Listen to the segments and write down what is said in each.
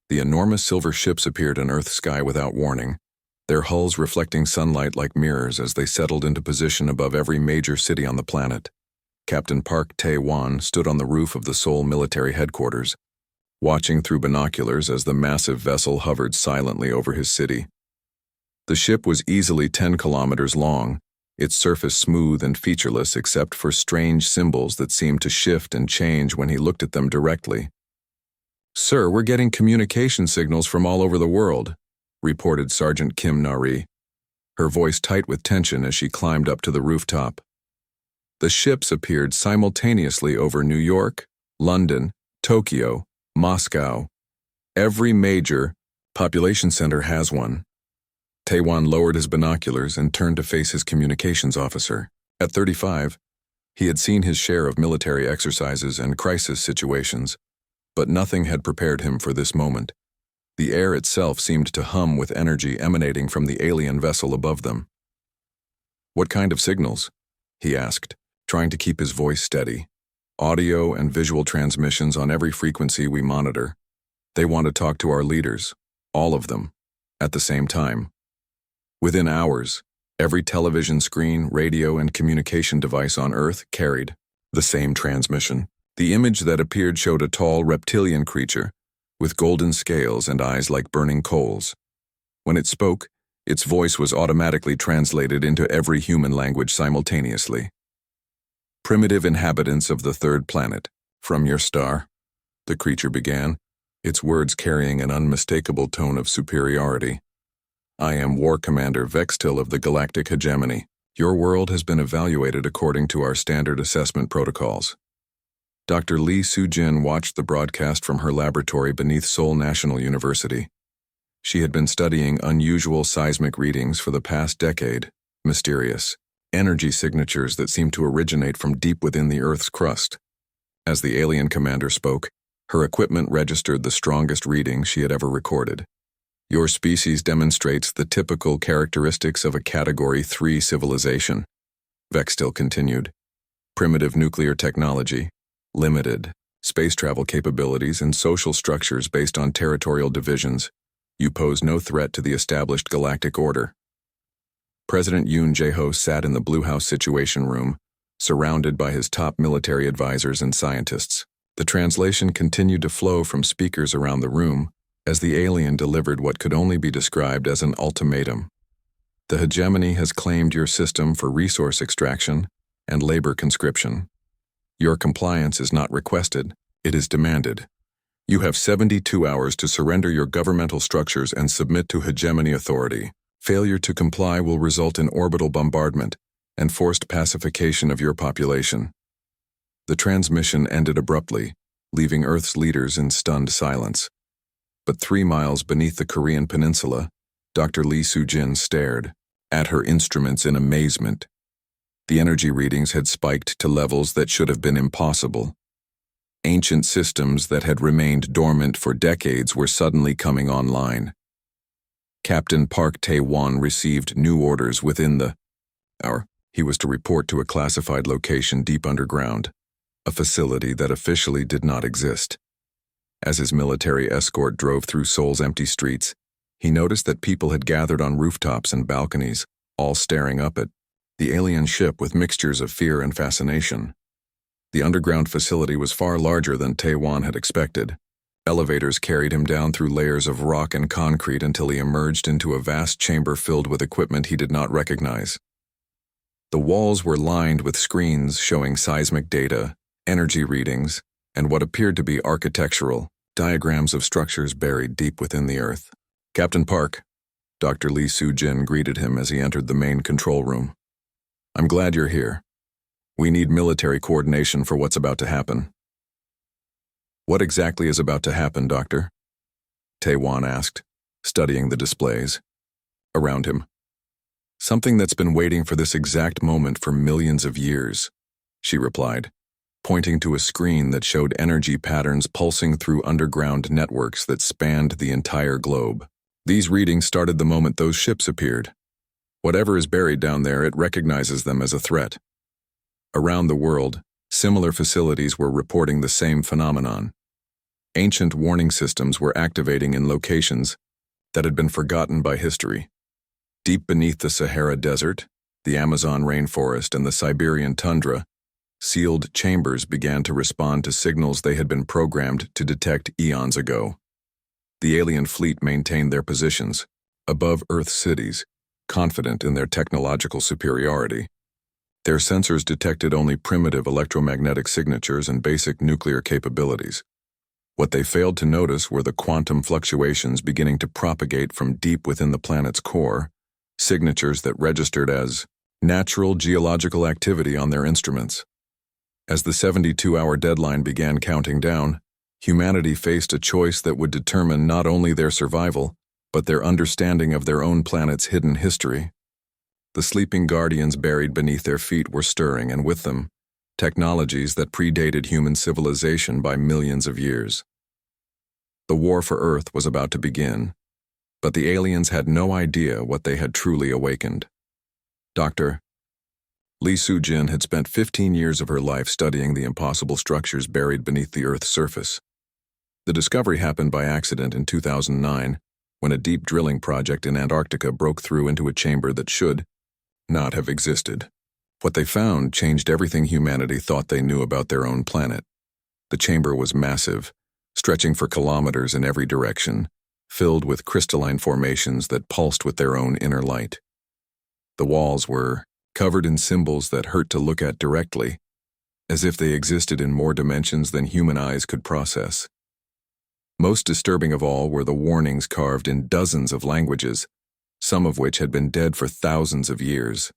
The enormous silver ships appeared in Earth's sky without warning, their hulls reflecting sunlight like mirrors as they settled into position above every major city on the planet. Captain Park Tae-wan stood on the roof of the Seoul military headquarters, watching through binoculars as the massive vessel hovered silently over his city. The ship was easily 10 kilometers long, its surface smooth and featureless except for strange symbols that seemed to shift and change when he looked at them directly. "Sir, we're getting communication signals from all over the world," reported Sergeant Kim Nari, her voice tight with tension as she climbed up to the rooftop. The ships appeared simultaneously over New York, London, Tokyo, Moscow. Every major population center has one. Tae-wan lowered his binoculars and turned to face his communications officer. At 35, he had seen his share of military exercises and crisis situations, but nothing had prepared him for this moment. The air itself seemed to hum with energy emanating from the alien vessel above them. "What kind of signals?" he asked, trying to keep his voice steady. "Audio and visual transmissions on every frequency we monitor. They want to talk to our leaders, all of them, at the same time." Within hours, every television screen, radio, and communication device on Earth carried the same transmission. The image that appeared showed a tall reptilian creature with golden scales and eyes like burning coals. When it spoke, its voice was automatically translated into every human language simultaneously. "Primitive inhabitants of the third planet, from your star," the creature began, its words carrying an unmistakable tone of superiority. "I am War Commander Vextil of the Galactic Hegemony. Your world has been evaluated according to our standard assessment protocols." Dr. Lee Soo-jin watched the broadcast from her laboratory beneath Seoul National University. She had been studying unusual seismic readings for the past decade, mysterious energy signatures that seemed to originate from deep within the Earth's crust. As the alien commander spoke, her equipment registered the strongest readings she had ever recorded. "Your species demonstrates the typical characteristics of a Category 3 civilization," Vextil continued. "Primitive nuclear technology, limited space travel capabilities, and social structures based on territorial divisions. You pose no threat to the established galactic order." President Yoon Jae-ho sat in the Blue House Situation Room, surrounded by his top military advisors and scientists. The translation continued to flow from speakers around the room as the alien delivered what could only be described as an ultimatum. "The hegemony has claimed your system for resource extraction and labor conscription. Your compliance is not requested, it is demanded. You have 72 hours to surrender your governmental structures and submit to hegemony authority. Failure to comply will result in orbital bombardment and forced pacification of your population." The transmission ended abruptly, leaving Earth's leaders in stunned silence. But 3 miles beneath the Korean peninsula, Dr. Lee Soo-jin stared at her instruments in amazement. The energy readings had spiked to levels that should have been impossible. Ancient systems that had remained dormant for decades were suddenly coming online. Captain Park Tae-wan received new orders within the hour. He was to report to a classified location deep underground, a facility that officially did not exist. As his military escort drove through Seoul's empty streets, he noticed that people had gathered on rooftops and balconies, all staring up at the alien ship with mixtures of fear and fascination. The underground facility was far larger than Tae-wan had expected. Elevators carried him down through layers of rock and concrete until he emerged into a vast chamber filled with equipment he did not recognize. The walls were lined with screens showing seismic data, energy readings, and what appeared to be architectural diagrams of structures buried deep within the Earth. "Captain Park," Dr. Lee Soo-jin greeted him as he entered the main control room. "I'm glad you're here. We need military coordination for what's about to happen." "What exactly is about to happen, Doctor?" Tae-wan asked, studying the displays around him. "Something that's been waiting for this exact moment for millions of years," she replied, pointing to a screen that showed energy patterns pulsing through underground networks that spanned the entire globe. "These readings started the moment those ships appeared. Whatever is buried down there, it recognizes them as a threat." Around the world, similar facilities were reporting the same phenomenon. Ancient warning systems were activating in locations that had been forgotten by history. Deep beneath the Sahara Desert, the Amazon rainforest, and the Siberian tundra, sealed chambers began to respond to signals they had been programmed to detect eons ago. The alien fleet maintained their positions, above Earth cities, confident in their technological superiority. Their sensors detected only primitive electromagnetic signatures and basic nuclear capabilities. What they failed to notice were the quantum fluctuations beginning to propagate from deep within the planet's core, signatures that registered as natural geological activity on their instruments. As the 72-hour deadline began counting down, humanity faced a choice that would determine not only their survival, but their understanding of their own planet's hidden history. The sleeping guardians buried beneath their feet were stirring, and with them, technologies that predated human civilization by millions of years. The war for Earth was about to begin, but the aliens had no idea what they had truly awakened. Dr. Lee Soo-jin had spent 15 years of her life studying the impossible structures buried beneath the Earth's surface. The discovery happened by accident in 2009, when a deep drilling project in Antarctica broke through into a chamber that should not have existed. What they found changed everything humanity thought they knew about their own planet. The chamber was massive, stretching for kilometers in every direction, filled with crystalline formations that pulsed with their own inner light. The walls were covered in symbols that hurt to look at directly, as if they existed in more dimensions than human eyes could process. Most disturbing of all were the warnings carved in dozens of languages, some of which had been dead for thousands of years.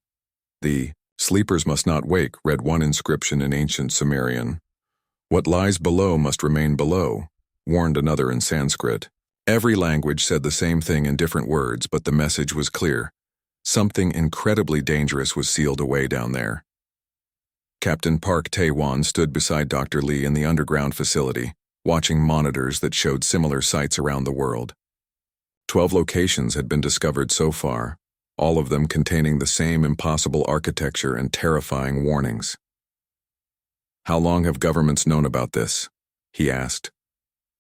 The "Sleepers must not wake" read one inscription in ancient Sumerian. "What lies below must remain below," warned another in Sanskrit. Every language said the same thing in different words, but the message was clear. Something incredibly dangerous was sealed away down there. Captain Park Tae-won stood beside Dr. Lee in the underground facility, watching monitors that showed similar sites around the world. 12 locations had been discovered so far, all of them containing the same impossible architecture and terrifying warnings. "How long have governments known about this?" he asked,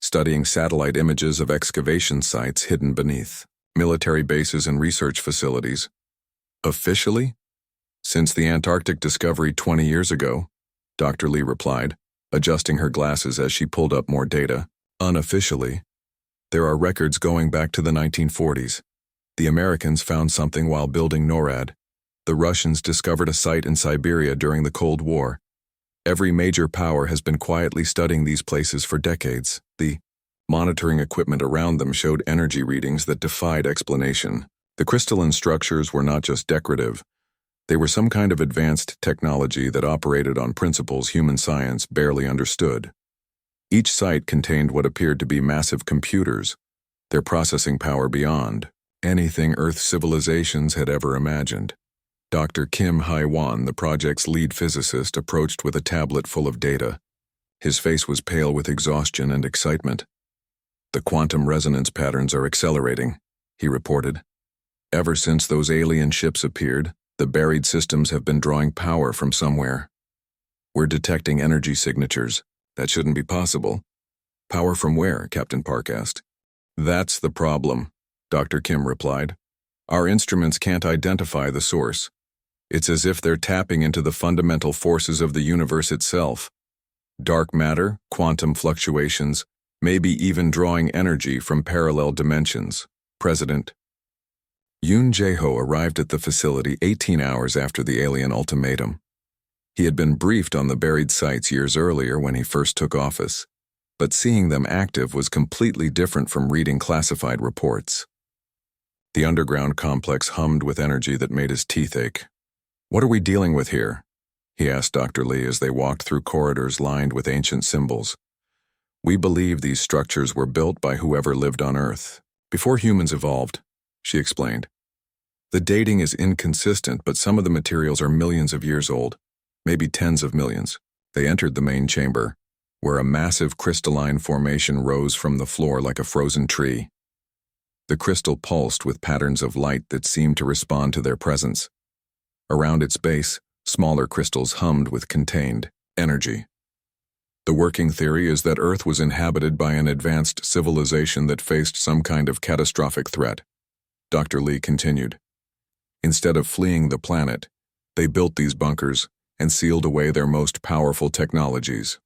studying satellite images of excavation sites hidden beneath military bases and research facilities. "Officially? Since the Antarctic discovery 20 years ago," Dr. Lee replied, adjusting her glasses as she pulled up more data. "Unofficially, there are records going back to the 1940s. The Americans found something while building NORAD. The Russians discovered a site in Siberia during the Cold War. Every major power has been quietly studying these places for decades. The monitoring equipment around them showed energy readings that defied explanation. The crystalline structures were not just decorative. They were some kind of advanced technology that operated on principles human science barely understood. Each site contained what appeared to be massive computers, their processing power beyond anything Earth civilizations had ever imagined. Dr. Kim Hai-won, the project's lead physicist, approached with a tablet full of data. His face was pale with exhaustion and excitement. "The quantum resonance patterns are accelerating," he reported. "Ever since those alien ships appeared, the buried systems have been drawing power from somewhere. We're detecting energy signatures. That shouldn't be possible." "Power from where?" Captain Park asked. "That's the problem," Dr. Kim replied. "Our instruments can't identify the source. It's as if they're tapping into the fundamental forces of the universe itself. Dark matter, quantum fluctuations, maybe even drawing energy from parallel dimensions." President Yoon Jae-ho arrived at the facility 18 hours after the alien ultimatum. He had been briefed on the buried sites years earlier when he first took office, but seeing them active was completely different from reading classified reports. The underground complex hummed with energy that made his teeth ache. "What are we dealing with here?" he asked Dr. Lee as they walked through corridors lined with ancient symbols. "We believe these structures were built by whoever lived on Earth, before humans evolved," she explained. "The dating is inconsistent, but some of the materials are millions of years old, maybe tens of millions." They entered the main chamber, where a massive crystalline formation rose from the floor like a frozen tree. The crystal pulsed with patterns of light that seemed to respond to their presence. Around its base, smaller crystals hummed with contained energy. The working theory is that Earth was inhabited by an advanced civilization that faced some kind of catastrophic threat. Dr. Lee continued. Instead of fleeing the planet, they built these bunkers and sealed away their most powerful technologies.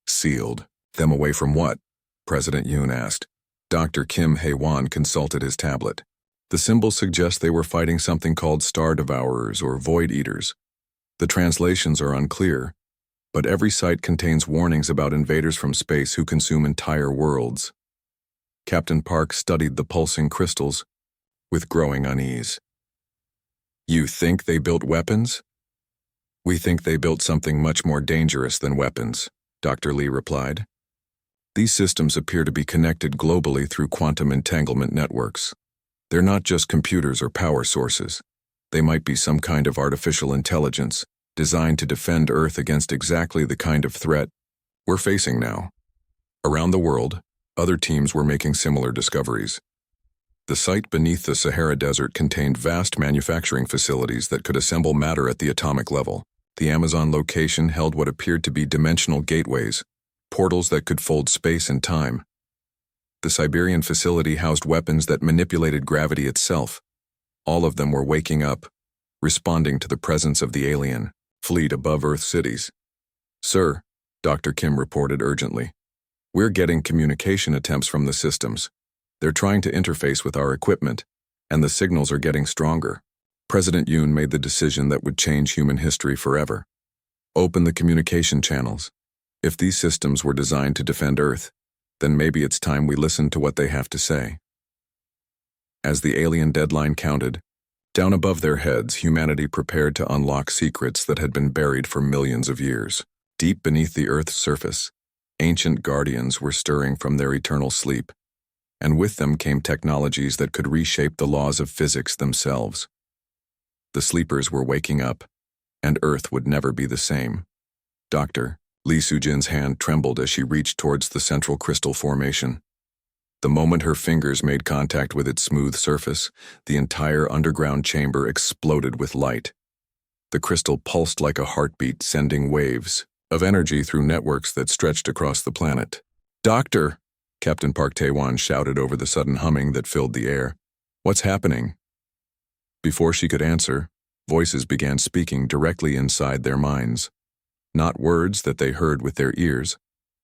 Sealed them away from what? President Yoon asked. Dr. Kim Hae-won consulted his tablet. The symbol suggests they were fighting something called Star Devourers or Void Eaters. The translations are unclear, but every site contains warnings about invaders from space who consume entire worlds. Captain Park studied the pulsing crystals with growing unease. You think they built weapons? We think they built something much more dangerous than weapons, Dr. Lee replied. These systems appear to be connected globally through quantum entanglement networks. They're not just computers or power sources. They might be some kind of artificial intelligence designed to defend Earth against exactly the kind of threat we're facing now. Around the world, other teams were making similar discoveries. The site beneath the Sahara Desert contained vast manufacturing facilities that could assemble matter at the atomic level. The Amazon location held what appeared to be dimensional gateways, portals that could fold space and time. The Siberian facility housed weapons that manipulated gravity itself. All of them were waking up, responding to the presence of the alien fleet above Earth cities. Sir, Dr. Kim reported urgently. We're getting communication attempts from the systems. They're trying to interface with our equipment, and the signals are getting stronger. President Yoon made the decision that would change human history forever. Open the communication channels. If these systems were designed to defend Earth, then maybe it's time we listen to what they have to say. As the alien deadline counted, down above their heads, humanity prepared to unlock secrets that had been buried for millions of years. Deep beneath the Earth's surface, ancient guardians were stirring from their eternal sleep, and with them came technologies that could reshape the laws of physics themselves. The sleepers were waking up, and Earth would never be the same. Dr. Lee Sujin's hand trembled as she reached towards the central crystal formation. The moment her fingers made contact with its smooth surface, the entire underground chamber exploded with light. The crystal pulsed like a heartbeat, sending waves of energy through networks that stretched across the planet. Doctor! Captain Park Tae-won shouted over the sudden humming that filled the air. What's happening? Before she could answer, voices began speaking directly inside their minds. Not words that they heard with their ears,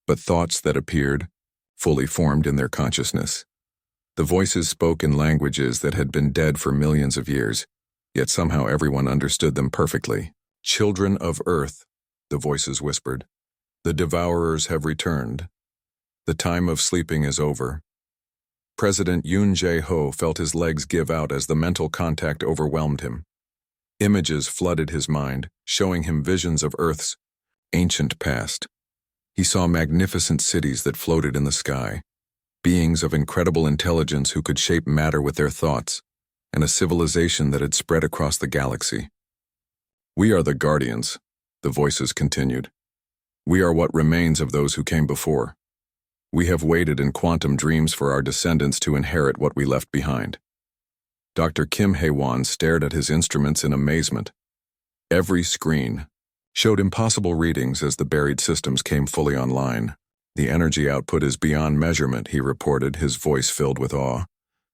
but thoughts that appeared, fully formed in their consciousness. The voices spoke in languages that had been dead for millions of years, yet somehow everyone understood them perfectly. Children of Earth, the voices whispered. The devourers have returned. The time of sleeping is over. President Yoon Jae-ho felt his legs give out as the mental contact overwhelmed him. Images flooded his mind, showing him visions of Earth's ancient past. He saw magnificent cities that floated in the sky, beings of incredible intelligence who could shape matter with their thoughts, and a civilization that had spread across the galaxy. We are the guardians, the voices continued. We are what remains of those who came before. We have waited in quantum dreams for our descendants to inherit what we left behind. Dr. Kim Hae-won stared at his instruments in amazement. Every screen showed impossible readings as the buried systems came fully online. The energy output is beyond measurement, he reported, his voice filled with awe.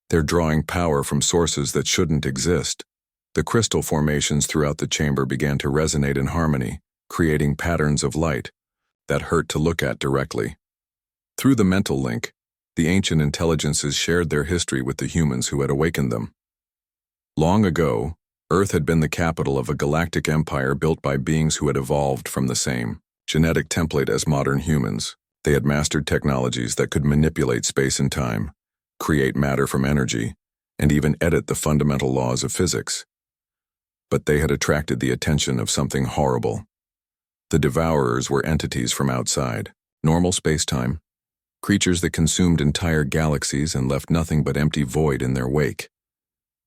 They're drawing power from sources that shouldn't exist. The crystal formations throughout the chamber began to resonate in harmony, creating patterns of light that hurt to look at directly. Through the mental link, the ancient intelligences shared their history with the humans who had awakened them. Long ago, Earth had been the capital of a galactic empire built by beings who had evolved from the same genetic template as modern humans. They had mastered technologies that could manipulate space and time, create matter from energy, and even edit the fundamental laws of physics. But they had attracted the attention of something horrible. The devourers were entities from outside, normal space-time, creatures that consumed entire galaxies and left nothing but empty void in their wake.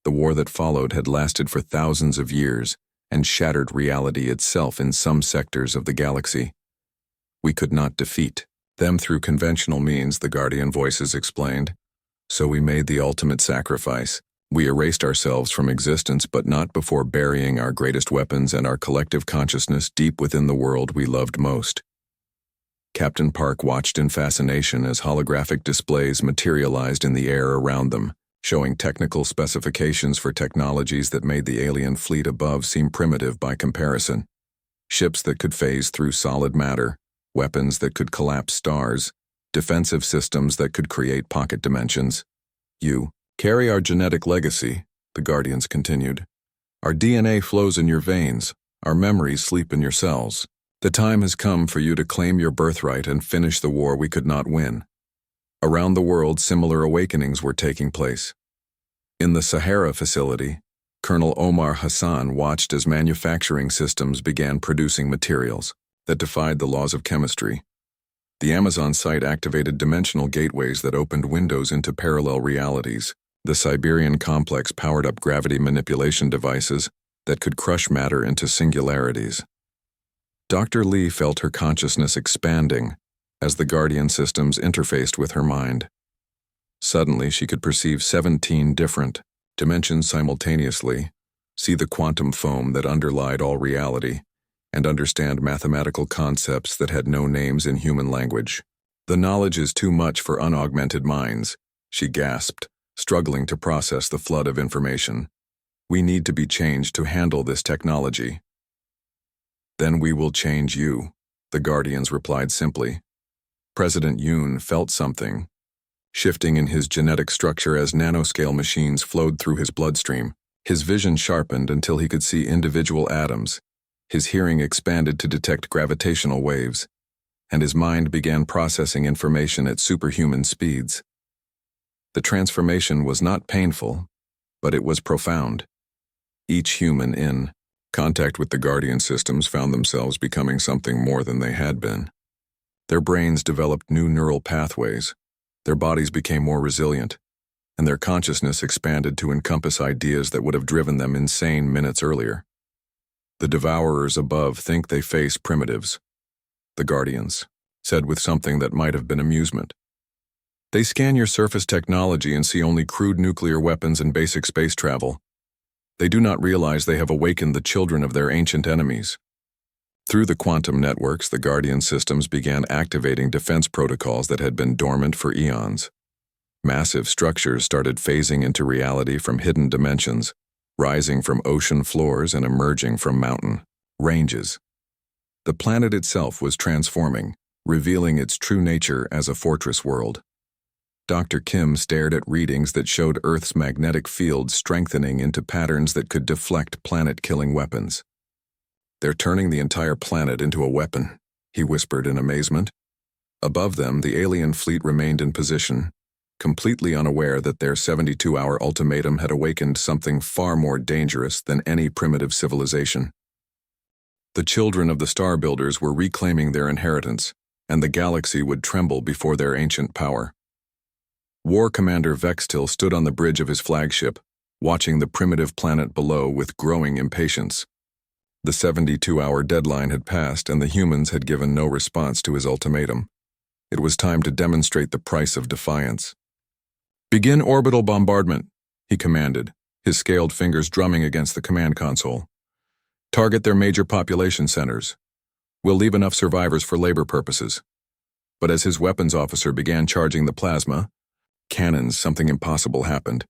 The war that followed had lasted for thousands of years and shattered reality itself in some sectors of the galaxy. We could not defeat them through conventional means, the Guardian voices explained. So we made the ultimate sacrifice. We erased ourselves from existence, but not before burying our greatest weapons and our collective consciousness deep within the world we loved most. Captain Park watched in fascination as holographic displays materialized in the air around them, showing technical specifications for technologies that made the alien fleet above seem primitive by comparison. Ships that could phase through solid matter, weapons that could collapse stars, defensive systems that could create pocket dimensions. You carry our genetic legacy, the Guardians continued. Our DNA flows in your veins, our memories sleep in your cells. The time has come for you to claim your birthright and finish the war we could not win. Around the world, similar awakenings were taking place. In the Sahara facility, Colonel Omar Hassan watched as manufacturing systems began producing materials that defied the laws of chemistry. The Amazon site activated dimensional gateways that opened windows into parallel realities. The Siberian complex powered up gravity manipulation devices that could crush matter into singularities. Dr. Lee felt her consciousness expanding as the Guardian systems interfaced with her mind. Suddenly, she could perceive 17 different dimensions simultaneously, see the quantum foam that underlied all reality, and understand mathematical concepts that had no names in human language. The knowledge is too much for unaugmented minds, she gasped, struggling to process the flood of information. We need to be changed to handle this technology. Then we will change you, the Guardians replied simply. President Yoon felt something, shifting in his genetic structure as nanoscale machines flowed through his bloodstream. His vision sharpened until he could see individual atoms. His hearing expanded to detect gravitational waves, and his mind began processing information at superhuman speeds. The transformation was not painful, but it was profound. Each human in contact with the Guardian systems found themselves becoming something more than they had been. Their brains developed new neural pathways, their bodies became more resilient, and their consciousness expanded to encompass ideas that would have driven them insane minutes earlier. The devourers above think they face primitives, the Guardians said with something that might have been amusement. They scan your surface technology and see only crude nuclear weapons and basic space travel. They do not realize they have awakened the children of their ancient enemies. Through the quantum networks, the Guardian systems began activating defense protocols that had been dormant for eons. Massive structures started phasing into reality from hidden dimensions, rising from ocean floors and emerging from mountain ranges. The planet itself was transforming, revealing its true nature as a fortress world. Dr. Kim stared at readings that showed Earth's magnetic field strengthening into patterns that could deflect planet-killing weapons. They're turning the entire planet into a weapon, he whispered in amazement. Above them, the alien fleet remained in position, completely unaware that their 72-hour ultimatum had awakened something far more dangerous than any primitive civilization. The children of the Star Builders were reclaiming their inheritance, and the galaxy would tremble before their ancient power. War Commander Vextil stood on the bridge of his flagship, watching the primitive planet below with growing impatience. The 72-hour deadline had passed and the humans had given no response to his ultimatum. It was time to demonstrate the price of defiance. Begin orbital bombardment, he commanded, his scaled fingers drumming against the command console. Target their major population centers. We'll leave enough survivors for labor purposes. But as his weapons officer began charging the plasma cannons, something impossible happened.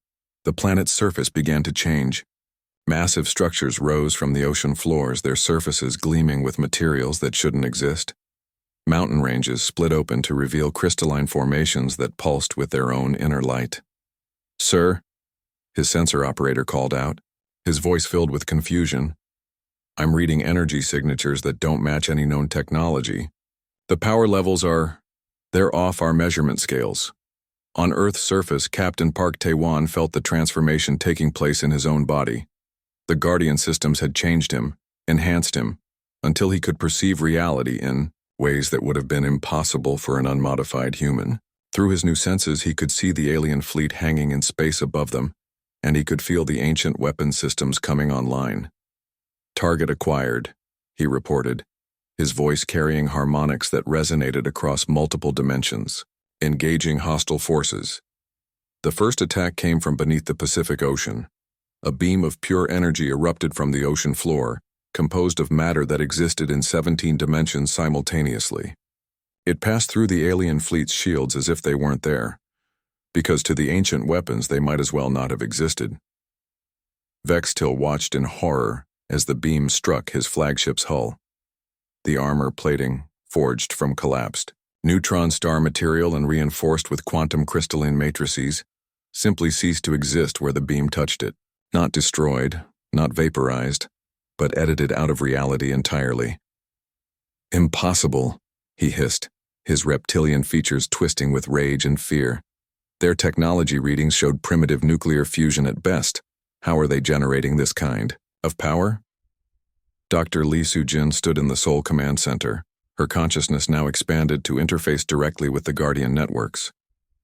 The planet's surface began to change. Massive structures rose from the ocean floors, their surfaces gleaming with materials that shouldn't exist. Mountain ranges split open to reveal crystalline formations that pulsed with their own inner light. Sir, his sensor operator called out, his voice filled with confusion. I'm reading energy signatures that don't match any known technology. The power levels they're off our measurement scales. On Earth's surface, Captain Park Tae-won felt the transformation taking place in his own body. The Guardian systems had changed him, enhanced him, until he could perceive reality in ways that would have been impossible for an unmodified human. Through his new senses, he could see the alien fleet hanging in space above them, and he could feel the ancient weapon systems coming online. Target acquired, he reported, his voice carrying harmonics that resonated across multiple dimensions. Engaging hostile forces. The first attack came from beneath the Pacific Ocean. A beam of pure energy erupted from the ocean floor, composed of matter that existed in 17 dimensions simultaneously. It passed through the alien fleet's shields as if they weren't there, because to the ancient weapons they might as well not have existed. Vextil watched in horror as the beam struck his flagship's hull. The armor plating, forged from collapsed neutron star material and reinforced with quantum crystalline matrices, simply ceased to exist where the beam touched it. Not destroyed, not vaporized, but edited out of reality entirely. "Impossible," he hissed, his reptilian features twisting with rage and fear. Their technology readings showed primitive nuclear fusion at best. How are they generating this kind of power? Dr. Lee Soo-jin stood in the Seoul Command Center, her consciousness now expanded to interface directly with the Guardian networks.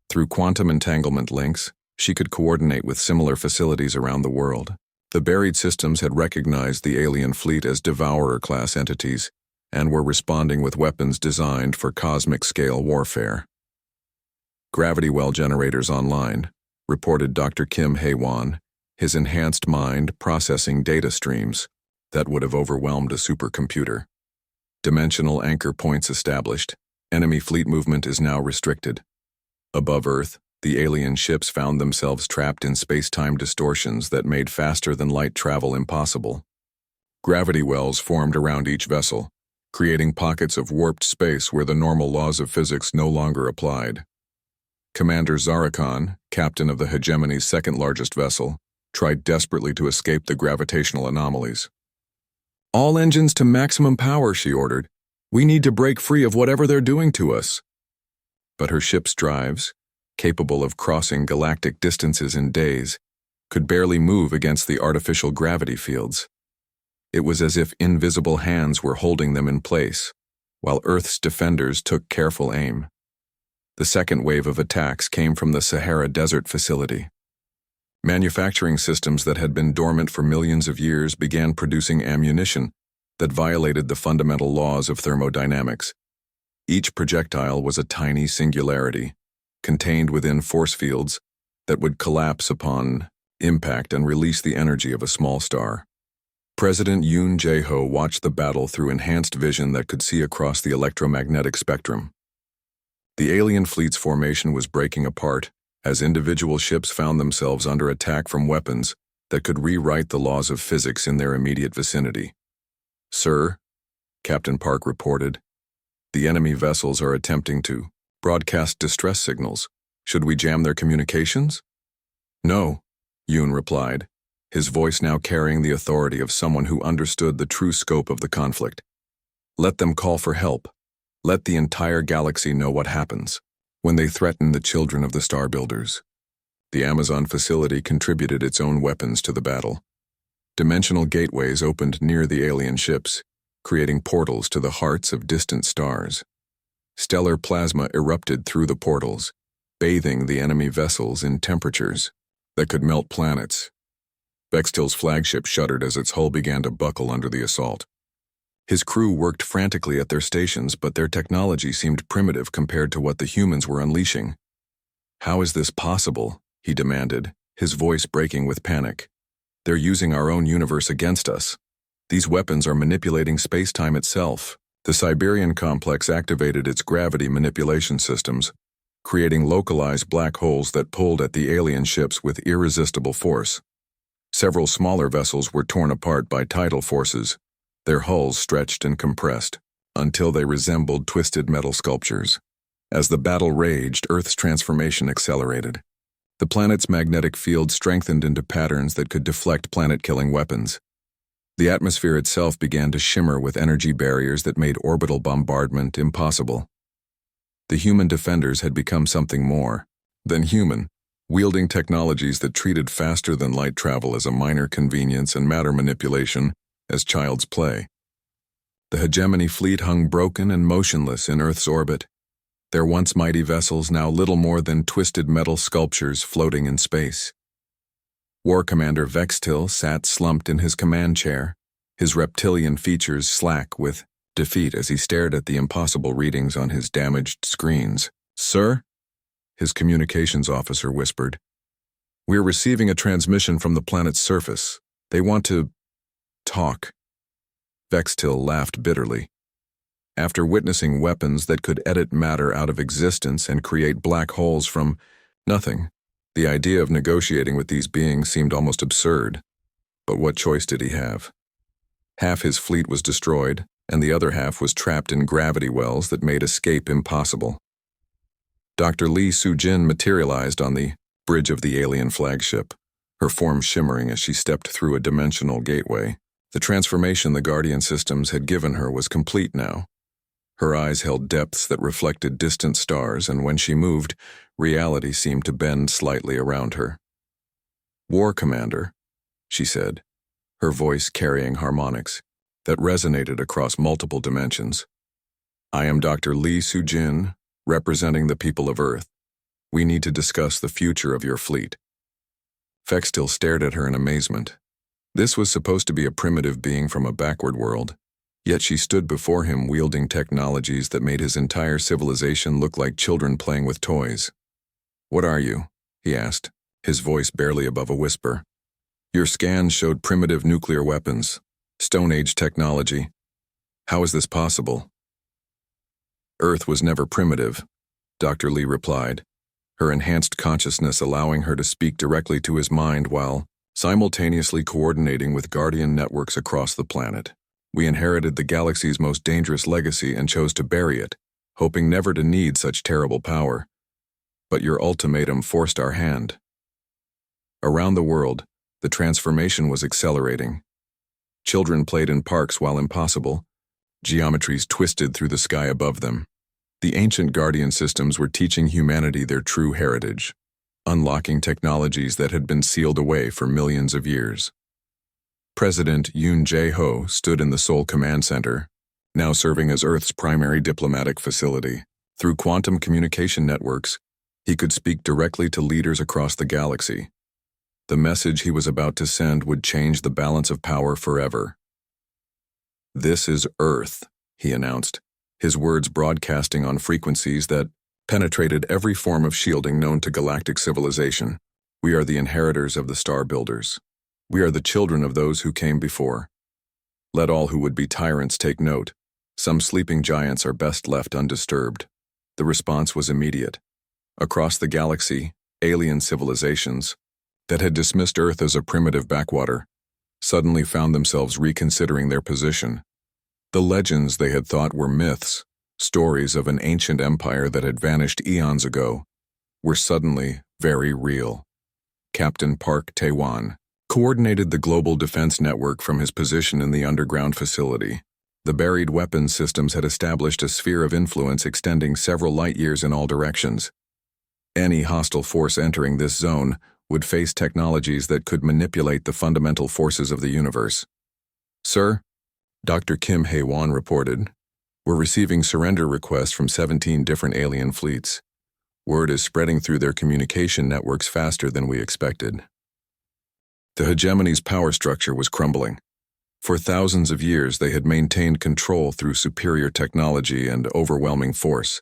Through quantum entanglement links, she could coordinate with similar facilities around the world. The buried systems had recognized the alien fleet as Devourer-class entities and were responding with weapons designed for cosmic-scale warfare. "Gravity well generators online," reported Dr. Kim Hae-won, his enhanced mind processing data streams that would have overwhelmed a supercomputer. "Dimensional anchor points established. Enemy fleet movement is now restricted." Above Earth, the alien ships found themselves trapped in space-time distortions that made faster-than-light travel impossible. Gravity wells formed around each vessel, creating pockets of warped space where the normal laws of physics no longer applied. Commander Zarakhan, captain of the hegemony's second-largest vessel, tried desperately to escape the gravitational anomalies. "All engines to maximum power," she ordered. "We need to break free of whatever they're doing to us." But her ship's drives, capable of crossing galactic distances in days, could barely move against the artificial gravity fields. It was as if invisible hands were holding them in place, while Earth's defenders took careful aim. The second wave of attacks came from the Sahara Desert facility. Manufacturing systems that had been dormant for millions of years began producing ammunition that violated the fundamental laws of thermodynamics. Each projectile was a tiny singularity, contained within force fields that would collapse upon impact and release the energy of a small star. President Yoon Jae-ho watched the battle through enhanced vision that could see across the electromagnetic spectrum. The alien fleet's formation was breaking apart as individual ships found themselves under attack from weapons that could rewrite the laws of physics in their immediate vicinity. "Sir," Captain Park reported, "the enemy vessels are attempting to broadcast distress signals. Should we jam their communications?" "No," Yoon replied, his voice now carrying the authority of someone who understood the true scope of the conflict. "Let them call for help. Let the entire galaxy know what happens when they threaten the children of the Star Builders." The Amazon facility contributed its own weapons to the battle. Dimensional gateways opened near the alien ships, creating portals to the hearts of distant stars. Stellar plasma erupted through the portals, bathing the enemy vessels in temperatures that could melt planets. Vextil's flagship shuddered as its hull began to buckle under the assault. His crew worked frantically at their stations, but their technology seemed primitive compared to what the humans were unleashing. "How is this possible?" he demanded, his voice breaking with panic. "They're using our own universe against us. These weapons are manipulating space-time itself." The Siberian complex activated its gravity manipulation systems, creating localized black holes that pulled at the alien ships with irresistible force. Several smaller vessels were torn apart by tidal forces, their hulls stretched and compressed, until they resembled twisted metal sculptures. As the battle raged, Earth's transformation accelerated. The planet's magnetic field strengthened into patterns that could deflect planet-killing weapons. The atmosphere itself began to shimmer with energy barriers that made orbital bombardment impossible. The human defenders had become something more than human, wielding technologies that treated faster-than-light travel as a minor convenience and matter manipulation as child's play. The hegemony fleet hung broken and motionless in Earth's orbit, their once mighty vessels now little more than twisted metal sculptures floating in space. War Commander Vextil sat slumped in his command chair, his reptilian features slack with defeat as he stared at the impossible readings on his damaged screens. "Sir?" his communications officer whispered. "We're receiving a transmission from the planet's surface. They want to talk." Vextil laughed bitterly. After witnessing weapons that could edit matter out of existence and create black holes from nothing, the idea of negotiating with these beings seemed almost absurd. But what choice did he have? Half his fleet was destroyed, and the other half was trapped in gravity wells that made escape impossible. Dr. Lee Soo-jin materialized on the bridge of the alien flagship, her form shimmering as she stepped through a dimensional gateway. The transformation the Guardian systems had given her was complete now. Her eyes held depths that reflected distant stars, and when she moved, reality seemed to bend slightly around her. "War Commander," she said, her voice carrying harmonics that resonated across multiple dimensions. "I am Dr. Lee Soo-jin, representing the people of Earth. We need to discuss the future of your fleet." Vextil stared at her in amazement. This was supposed to be a primitive being from a backward world, yet she stood before him wielding technologies that made his entire civilization look like children playing with toys. "What are you?" he asked, his voice barely above a whisper. "Your scans showed primitive nuclear weapons, Stone Age technology. How is this possible?" "Earth was never primitive," Dr. Lee replied, her enhanced consciousness allowing her to speak directly to his mind while simultaneously coordinating with Guardian networks across the planet. "We inherited the galaxy's most dangerous legacy and chose to bury it, hoping never to need such terrible power. But your ultimatum forced our hand." Around the world, the transformation was accelerating. Children played in parks while impossible. Geometries twisted through the sky above them. The ancient Guardian systems were teaching humanity their true heritage, unlocking technologies that had been sealed away for millions of years. President Yoon Jae-ho stood in the Seoul Command Center, now serving as Earth's primary diplomatic facility. Through quantum communication networks, he could speak directly to leaders across the galaxy. The message he was about to send would change the balance of power forever. "This is Earth," he announced, his words broadcasting on frequencies that penetrated every form of shielding known to galactic civilization. "We are the inheritors of the Star Builders. We are the children of those who came before. Let all who would be tyrants take note. Some sleeping giants are best left undisturbed." The response was immediate. Across the galaxy, alien civilizations that had dismissed Earth as a primitive backwater suddenly found themselves reconsidering their position. The legends they had thought were myths, stories of an ancient empire that had vanished eons ago, were suddenly very real. Captain Park Tae-wan coordinated the global defense network from his position in the underground facility. The buried weapons systems had established a sphere of influence extending several light years in all directions. Any hostile force entering this zone would face technologies that could manipulate the fundamental forces of the universe. "Sir," Dr. Kim Hae-won reported, "we're receiving surrender requests from 17 different alien fleets. Word is spreading through their communication networks faster than we expected." The hegemony's power structure was crumbling. For thousands of years, they had maintained control through superior technology and overwhelming force.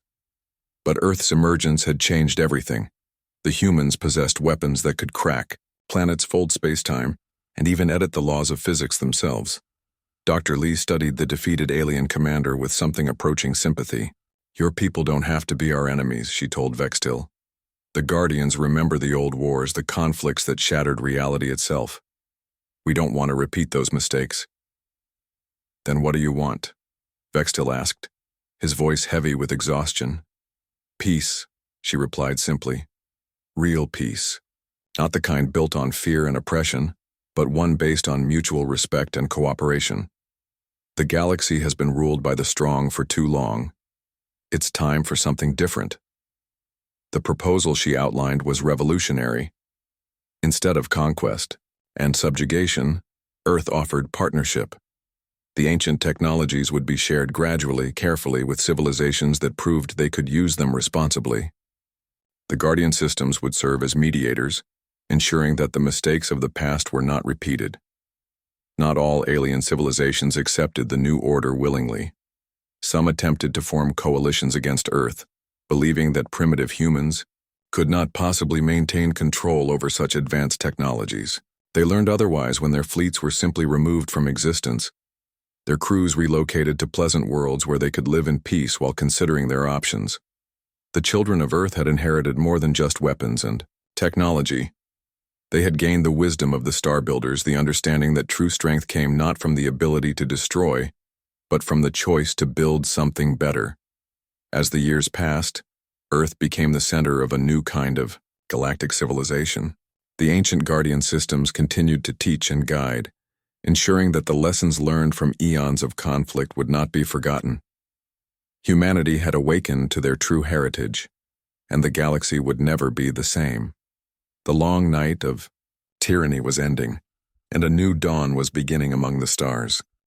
But Earth's emergence had changed everything. The humans possessed weapons that could crack planets, fold space-time, and even edit the laws of physics themselves. Dr. Lee studied the defeated alien commander with something approaching sympathy. "Your people don't have to be our enemies," she told Vextil. "The Guardians remember the old wars, the conflicts that shattered reality itself. We don't want to repeat those mistakes." "Then what do you want?" Vextil asked, his voice heavy with exhaustion. "Peace," she replied simply. "Real peace. Not the kind built on fear and oppression, but one based on mutual respect and cooperation. The galaxy has been ruled by the strong for too long. It's time for something different." The proposal she outlined was revolutionary. Instead of conquest and subjugation, Earth offered partnership. The ancient technologies would be shared gradually, carefully, with civilizations that proved they could use them responsibly. The Guardian systems would serve as mediators, ensuring that the mistakes of the past were not repeated. Not all alien civilizations accepted the new order willingly. Some attempted to form coalitions against Earth, believing that primitive humans could not possibly maintain control over such advanced technologies. They learned otherwise when their fleets were simply removed from existence. Their crews relocated to pleasant worlds where they could live in peace while considering their options. The children of Earth had inherited more than just weapons and technology. They had gained the wisdom of the Star Builders, the understanding that true strength came not from the ability to destroy, but from the choice to build something better. As the years passed, Earth became the center of a new kind of galactic civilization. The ancient Guardian systems continued to teach and guide, ensuring that the lessons learned from eons of conflict would not be forgotten. Humanity had awakened to their true heritage, and the galaxy would never be the same. The long night of tyranny was ending, and a new dawn was beginning among the stars.